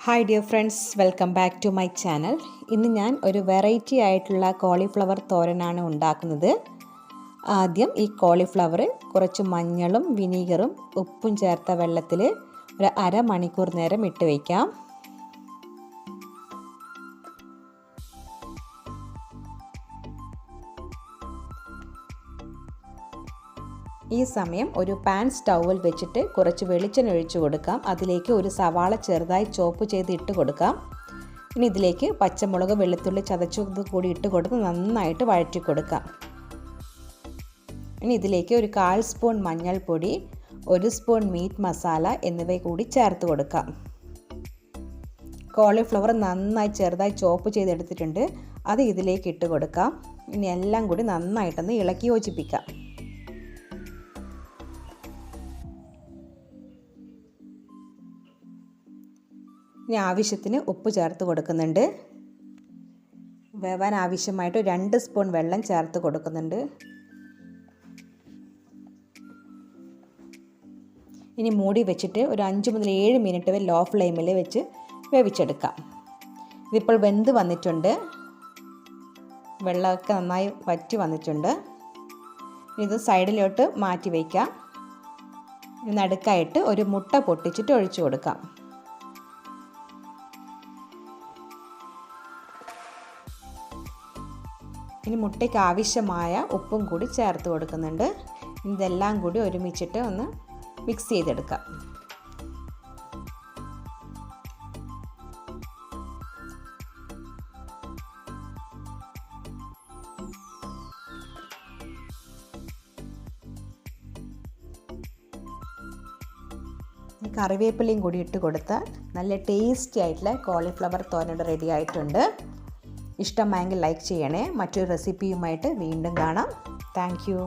Hi dear friends, welcome back to my channel. ഇന്ന് ഞാൻ ഒരു വെറൈറ്റി ആയിട്ടുള്ള കോളിഫ്ലവർ തോരനാണ് ഉണ്ടാക്കുന്നത്. ആദ്യം ഈ കോളിഫ്ലവർ കുറച്ച് മഞ്ഞളും വിനീഗറും ഉപ്പും ചേർത്ത വെള്ളത്തിൽ ഒരു അരമണിക്കൂർ നേരം ഇട്ട് വയ്ക്കാം. ഈ സമയം ഒരു പാൻ സ്റ്റൗവിൽ വെച്ചിട്ട് കുറച്ച് വെളിച്ചെണ്ണ ഒഴിച്ചു കൊടുക്കാം. അതിലേക്ക് ഒരു സവാള ചെറുതായി ചോപ്പ് ചെയ്ത് ഇട്ട് കൊടുക്കാം. ഇനി ഇതിലേക്ക് പച്ചമുളക്, വെളുത്തുള്ളി ചതച്ചത് കൂടി ഇട്ട് കൊടുത്ത് നന്നായിട്ട് വഴറ്റി കൊടുക്കാം. ഇനി ഇതിലേക്ക് ഒരു 1/4 സ്പൂൺ മഞ്ഞൾപ്പൊടി, 1 സ്പൂൺ മീറ്റ് മസാല എന്നിവ കൂടി ചേർത്ത് കൊടുക്കാം. കോളിഫ്ലവർ നന്നായി ചെറുതായി ചോപ്പ് ചെയ്തെടുത്തിട്ടുണ്ട്. അത് ഇതിലേക്ക് ഇട്ട് കൊടുക്കാം. ഇനി എല്ലാം കൂടി നന്നായിട്ടൊന്ന് ഇളക്കി യോജിപ്പിക്കാം. ഇനി ആവശ്യത്തിന് ഉപ്പ് ചേർത്ത് കൊടുക്കുന്നുണ്ട്. വേവാൻ ആവശ്യമായിട്ട് 2 സ്പൂൺ വെള്ളം ചേർത്ത് കൊടുക്കുന്നുണ്ട്. ഇനി മൂടി വെച്ചിട്ട് ഒരു 5 മുതൽ 7 മിനിറ്റ് വരെ ലോ ഫ്ലെയിമിൽ വെച്ച് വേവിച്ചെടുക്കാം. ഇതിപ്പോൾ വെന്ത് വന്നിട്ടുണ്ട്. വെള്ളമൊക്കെ നന്നായി വറ്റി വന്നിട്ടുണ്ട്. ഇത് സൈഡിലോട്ട് മാറ്റി വയ്ക്കാം. നടുക്കായിട്ട് ഒരു മുട്ട പൊട്ടിച്ചിട്ട് ഒഴിച്ചു കൊടുക്കാം. ഇനി മുട്ടയ്ക്ക് ആവശ്യമായ ഉപ്പും കൂടി ചേർത്ത് കൊടുക്കുന്നുണ്ട്. ഇതെല്ലാം കൂടി ഒരുമിച്ചിട്ട് ഒന്ന് മിക്സ് ചെയ്തെടുക്കാം. കറിവേപ്പിലയും കൂടി ഇട്ട് കൊടുത്താൽ നല്ല ടേസ്റ്റി ആയിട്ടുള്ള കോളിഫ്ലവർ തോരൻ റെഡി ആയിട്ടുണ്ട്. ഇഷ്ടമായെങ്കിൽ ലൈക്ക് ചെയ്യണേ. മറ്റൊരു റെസിപ്പിയുമായിട്ട് വീണ്ടും കാണാം. Thank you.